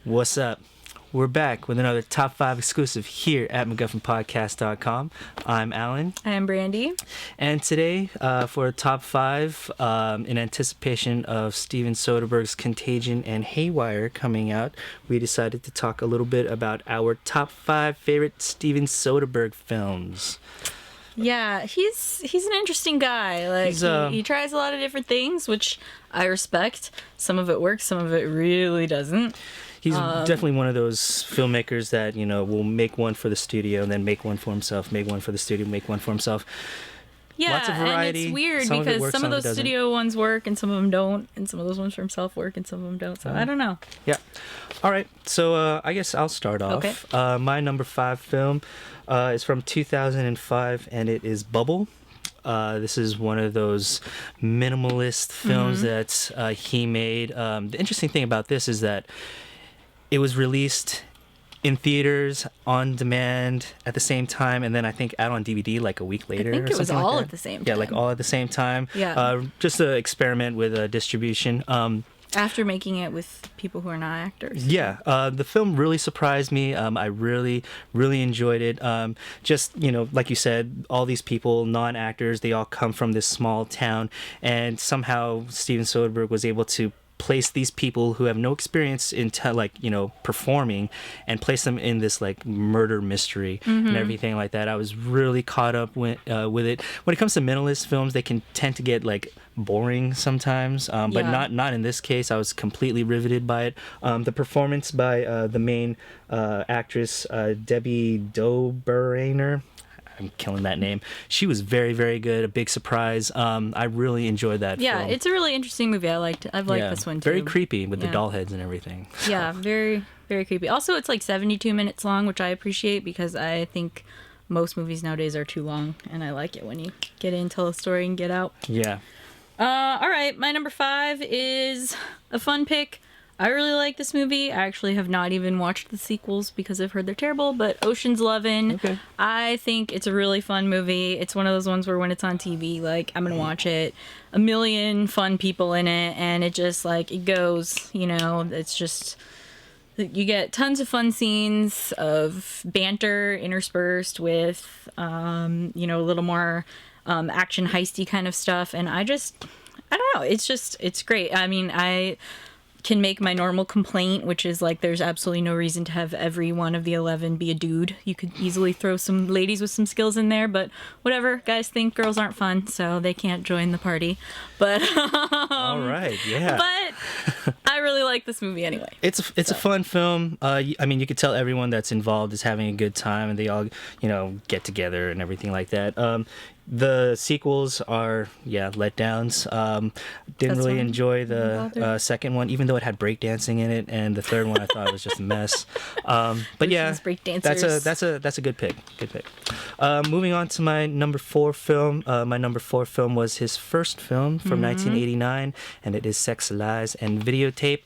What's up? We're back with another Top 5 exclusive here at MacGuffinPodcast.com. I'm Alan. I'm Brandi. And today, for Top 5, in anticipation of Steven Soderbergh's Contagion and Haywire coming out, we decided to talk a little bit about our top 5 favorite Steven Soderbergh films. Yeah, he's an interesting guy. Like he tries a lot of different things, which I respect. Some of it works, some of it really doesn't. He's definitely one of those filmmakers that, you know, will make one for the studio and then make one for himself, make one for the studio, make one for himself. Yeah, lots of variety. And it's weird because some of those studio ones work and some of them don't, and some of those ones for himself work and some of them don't. So I don't know. Yeah. All right. So I guess I'll start off. Okay. My number 5 film is from 2005, and it is Bubble. This is one of those minimalist films that he made. The interesting thing about this is that it was released in theaters, on demand, at the same time, and then I think out on DVD like a week later. I think it was all at the same time. Yeah, like all at the same time. Yeah. Just an experiment with distribution. After making it with people who are not actors. Yeah, the film really surprised me. I really, really enjoyed it. Just, you know, like you said, all these people, non-actors, they all come from this small town, and somehow Steven Soderbergh was able to place these people who have no experience in performing, and place them in this like murder mystery and everything like that. I was really caught up with it. When it comes to minimalist films, they can tend to get like boring sometimes, but not in this case. I was completely riveted by it. The performance by the main actress, Debbie Doberainer. I'm killing that name. She was very, very good. A big surprise. I really enjoyed that film. Yeah, it's a really interesting movie. I've liked this one too. Very creepy with the doll heads and everything. Yeah, very, very creepy. Also, it's like 72 minutes long, which I appreciate because I think most movies nowadays are too long, and I like it when you get in, tell a story, and get out. Yeah. All right, my number 5 is a fun pick. I really like this movie. I actually have not even watched the sequels because I've heard they're terrible, but Ocean's 11. Okay. I think it's a really fun movie. It's one of those ones where when it's on TV, like, I'm going to watch it. A million fun people in it, and it just, like, it goes, you know, it's just, you get tons of fun scenes of banter interspersed with, a little more action heisty kind of stuff, and I don't know, it's great. I mean, I can make my normal complaint, which is like there's absolutely no reason to have every one of the 11 be a dude. You could easily throw some ladies with some skills in there, but whatever. Guys think girls aren't fun, so they can't join the party. But all right, yeah. But I really like this movie anyway. It's a fun film. I mean, you could tell everyone that's involved is having a good time, and they all, you know, get together and everything like that. The sequels are, letdowns. Didn't really enjoy the second one, even though it had breakdancing in it, and the third one I thought was just a mess. But yeah, that's a good pick. Good pick. Moving on to my number 4 film. My number 4 film was his first film from 1989, and it is Sex, Lies, and Videotape.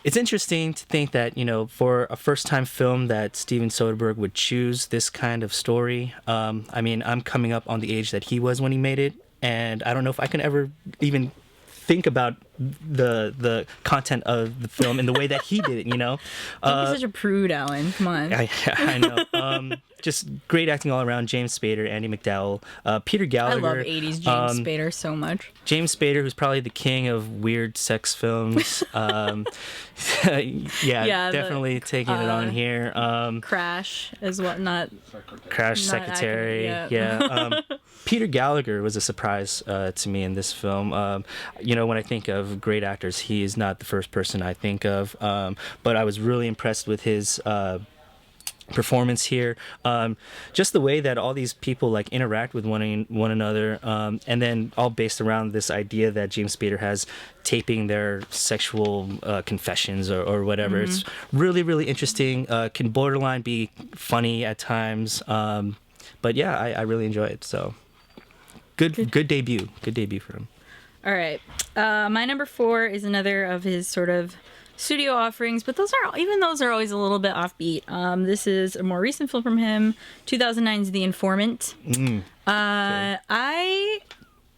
It's interesting to think that, you know, for a first-time film that Steven Soderbergh would choose this kind of story. I mean, I'm coming up on the age that he was when he made it, and I don't know if I can ever even think about the content of the film in the way that he did it, you know? Don't be such a prude, Alan. Come on. I know. Just great acting all around. James Spader, Andie MacDowell, Peter Gallagher. I love 80s James Spader so much. James Spader, who's probably the king of weird sex films. Definitely taking it on here. Crash is whatnot. Crash Secretary. Yeah. Peter Gallagher was a surprise to me in this film. When I think of great actors, he is not the first person I think of. But I was really impressed with his performance here. Just the way that all these people like interact with one another, and then all based around this idea that James Spader has taping their sexual confessions or whatever. It's really, really interesting. Can borderline be funny at times. But yeah, I really enjoy it. So good debut. Good debut for him. All right. My number 4 is another of his sort of studio offerings, but those are always a little bit offbeat. This is a more recent film from him, 2009's The Informant. Okay. I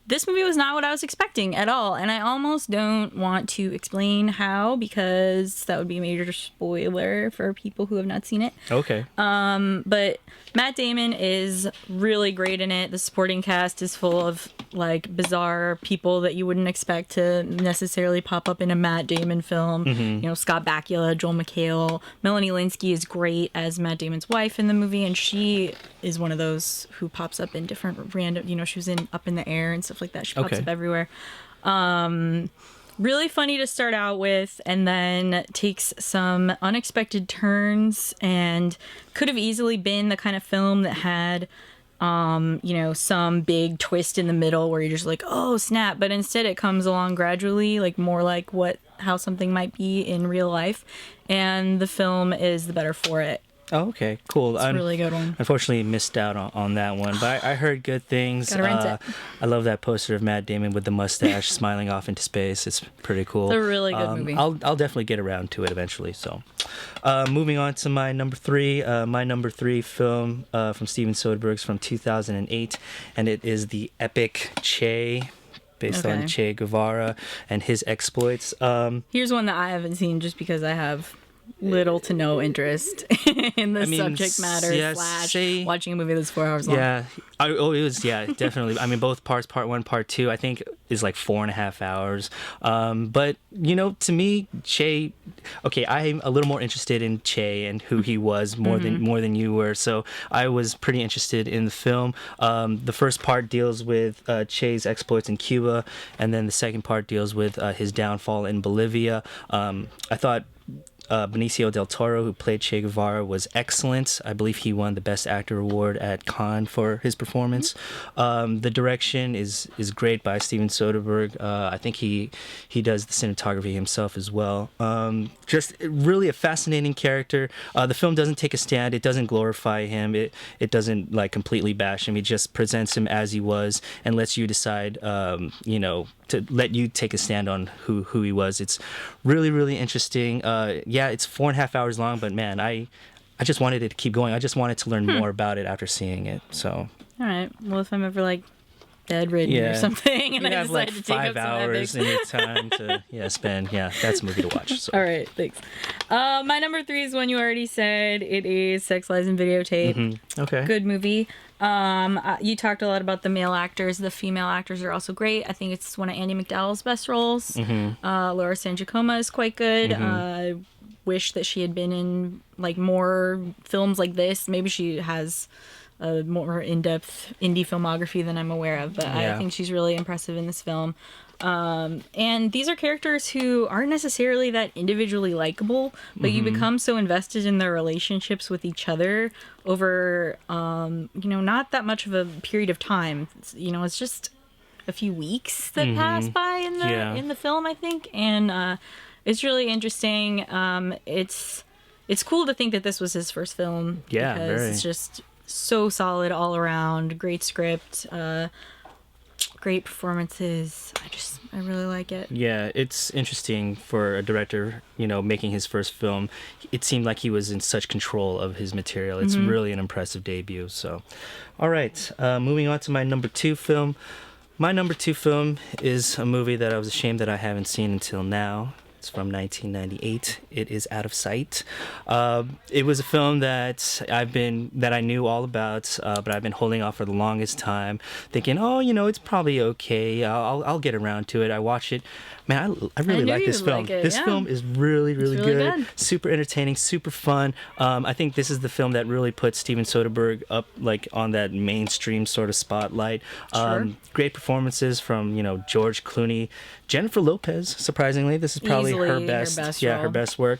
this movie was not what I was expecting at all, and I almost don't want to explain how, because that would be a major spoiler for people who have not seen it. Okay. But Matt Damon is really great in it. The supporting cast is full of like bizarre people that you wouldn't expect to necessarily pop up in a Matt Damon film. You know, Scott Bakula, Joel McHale, Melanie Linsky is great as Matt Damon's wife in the movie, and she is one of those who pops up in different random, you know, she was in Up in the Air and stuff like that. She pops up everywhere. Really funny to start out with, and then takes some unexpected turns, and could have easily been the kind of film that had you know, some big twist in the middle where you're just like, oh snap, but instead it comes along gradually, like more like how something might be in real life, and the film is the better for it. Oh, okay, cool. It's a really good one. Unfortunately, missed out on that one, but I heard good things. Gotta rent it. I love that poster of Matt Damon with the mustache smiling off into space. It's pretty cool. It's a really good movie. I'll definitely get around to it eventually. So, moving on to my number three. My number three film from Steven Soderbergh from 2008, and it is the epic Che, based on Che Guevara and his exploits. Here's one that I haven't seen just because I have little to no interest in the subject matter / watching a movie that's 4 hours long. Yeah. It was, definitely. I mean, both parts, part one, part two, I think is like 4.5 hours. But, you know, to me, Che, okay, I'm a little more interested in Che and who he was more than you were. So I was pretty interested in the film. The first part deals with Che's exploits in Cuba, and then the second part deals with his downfall in Bolivia. I thought Benicio del Toro, who played Che Guevara, was excellent. I believe he won the Best Actor award at Cannes for his performance. The direction is great by Steven Soderbergh. I think he does the cinematography himself as well. Just really a fascinating character. The film doesn't take a stand. It doesn't glorify him. It doesn't like completely bash him. It just presents him as he was and lets you decide, you know, to let you take a stand on who he was. It's really, really interesting. It's 4.5 hours long, but man, I just wanted it to keep going. I just wanted to learn more about it after seeing it. So, all right. Well, if I'm ever like bedridden or something, and I have decide like to take 5 up hours some in your time to spend. Yeah, that's a movie to watch. So. All right, thanks. My number three is one you already said. It is Sex, Lies, and Videotape. Okay. Good movie. You talked a lot about the male actors. The female actors are also great. I think it's one of Andie MacDowell's best roles. Laura San Giacomo is quite good. I wish that she had been in like more films like this. Maybe she has a more in-depth indie filmography than I'm aware of, but I think she's really impressive in this film. And these are characters who aren't necessarily that individually likable, but you become so invested in their relationships with each other over, you know, not that much of a period of time. It's just a few weeks that pass by in the film, I think. And, it's really interesting. It's cool to think that this was his first film. Yeah, because it's just so solid all around. Great script. Great performances. I really like it. Yeah, it's interesting for a director, you know, making his first film. It seemed like he was in such control of his material. It's really an impressive debut. So, all right, moving on to my number two film. My number two film is a movie that I was ashamed that I haven't seen until now. It's from 1998. It is Out of Sight. It was a film that I knew all about, but I've been holding off for the longest time, thinking, oh, you know, it's probably okay. I'll get around to it. I watch it. Man, I really like this film. This film is really, really good. Super entertaining, super fun. I think this is the film that really put Steven Soderbergh up like on that mainstream sort of spotlight. Great performances from, you know, George Clooney, Jennifer Lopez. Surprisingly, this is probably her best her best work.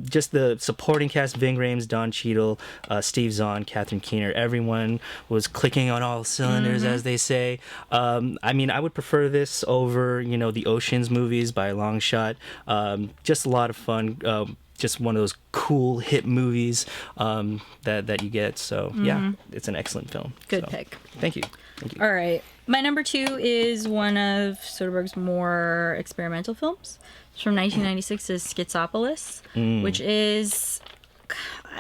Just the supporting cast: Ving Rhames, Don Cheadle, Steve Zahn, Catherine Keener. Everyone was clicking on all cylinders, as they say. I mean, I would prefer this over, you know, the Ocean's movies by a long shot. Just a lot of fun. Just one of those cool hit movies that you get. So yeah, it's an excellent film. Good pick. Thank you. All right. My number two is one of Soderbergh's more experimental films. It's from 1996. Is Schizopolis, which is,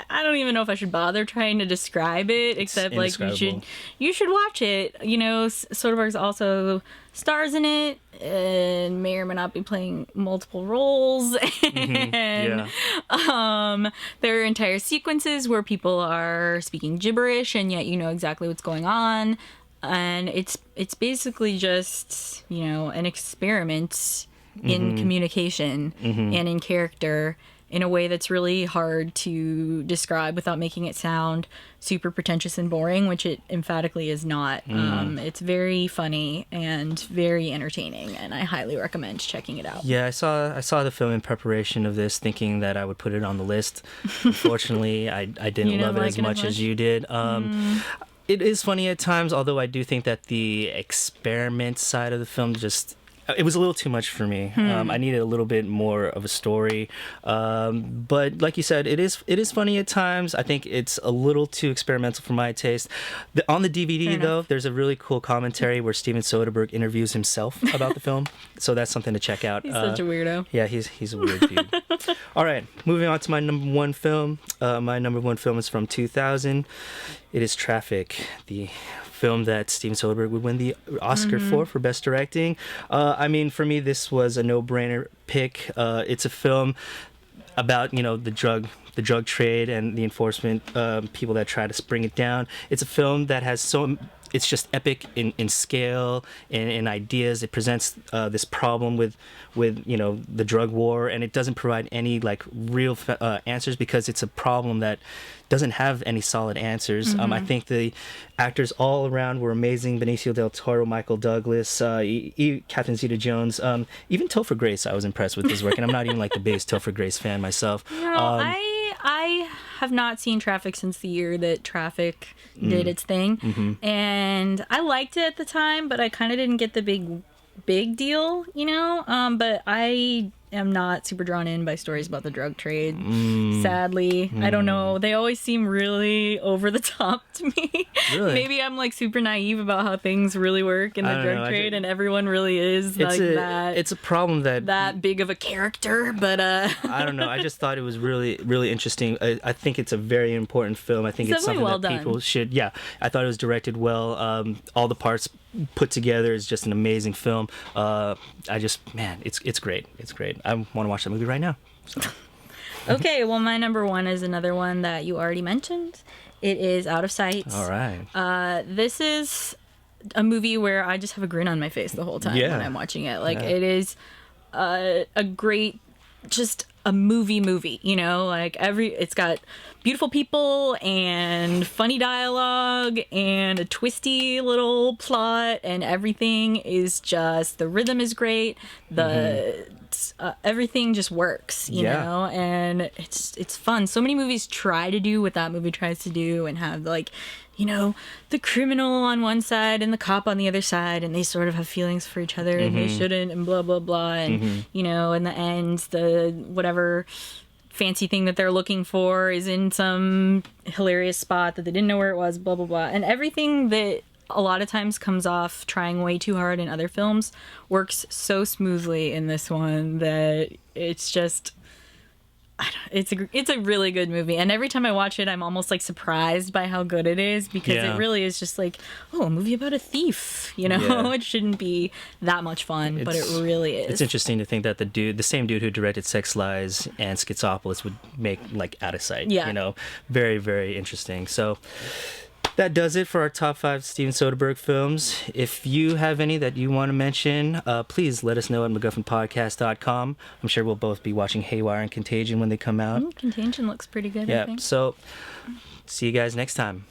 I don't even know if I should bother trying to describe it, except like you should watch it. You know, Soderbergh's also stars in it and may or may not be playing multiple roles. And there are entire sequences where people are speaking gibberish and yet you know exactly what's going on. And it's basically just, you know, an experiment in communication and in character in a way that's really hard to describe without making it sound super pretentious and boring, which it emphatically is not. It's very funny and very entertaining, and I highly recommend checking it out. Yeah, I saw the film in preparation of this, thinking that I would put it on the list. Unfortunately, I didn't love it as much as you did. It is funny at times, although I do think that the experiment side of the film it was a little too much for me. I needed a little bit more of a story. But like you said, it is funny at times. I think it's a little too experimental for my taste. On the DVD, though, there's a really cool commentary where Steven Soderbergh interviews himself about the film. So that's something to check out. He's such a weirdo. Yeah, he's a weird dude. All right, moving on to my number one film. My number one film is from 2000. It is Traffic, the film that Steven Soderbergh would win the Oscar for Best Directing. I mean, for me, this was a no-brainer pick. It's a film about, you know, the drug trade and the enforcement people that try to bring it down. It's a film that has it's just epic in scale and in ideas. It presents this problem with you know, the drug war, and it doesn't provide any like real answers because it's a problem that doesn't have any solid answers. I think the actors all around were amazing. Benicio del Toro, Michael Douglas, Catherine Zeta-Jones, even Topher Grace. I was impressed with his work, and I'm not even like the biggest Topher Grace fan myself. No, I have not seen Traffic since the year that Traffic did its thing, and I liked it at the time, but I kind of didn't get the big deal, you know. But I am not super drawn in by stories about the drug trade. Sadly, I don't know. They always seem really over the top to me. Really? Maybe I'm like super naive about how things really work in the drug trade, and everyone really is like that. It's a problem that big of a character, but I don't know. I just thought it was really, really interesting. I think it's a very important film. I think it's something that people should. Yeah, I thought it was directed well. All the parts put together is just an amazing film. It's great. It's great. I want to watch that movie right now. So. Okay, well, my number one is another one that you already mentioned. It is Out of Sight. All right. This is a movie where I just have a grin on my face the whole time when I'm watching it. Like, it is a great, just a movie, you know? Like, it's got beautiful people and funny dialogue and a twisty little plot, and everything is just, the rhythm is great. Everything just works, you know, and it's fun. So many movies try to do what that movie tries to do and have, like, you know, the criminal on one side and the cop on the other side, and they sort of have feelings for each other and they shouldn't, and blah blah blah, and you know, in the end, the whatever fancy thing that they're looking for is in some hilarious spot that they didn't know where it was, blah blah blah, and everything that a lot of times comes off trying way too hard in other films works so smoothly in this one that it's just, it's a really good movie. And every time I watch it, I'm almost like surprised by how good it is, because it really is just like, oh, a movie about a thief, you know. It shouldn't be that much fun, but it really is. It's interesting to think that the same dude who directed Sex Lies and Schizopolis would make like Out of Sight. You know, very, very interesting. So that does it for our top 5 Steven Soderbergh films. If you have any that you want to mention, please let us know at MacGuffinPodcast.com. I'm sure we'll both be watching Haywire and Contagion when they come out. Contagion looks pretty good, I think. So see you guys next time.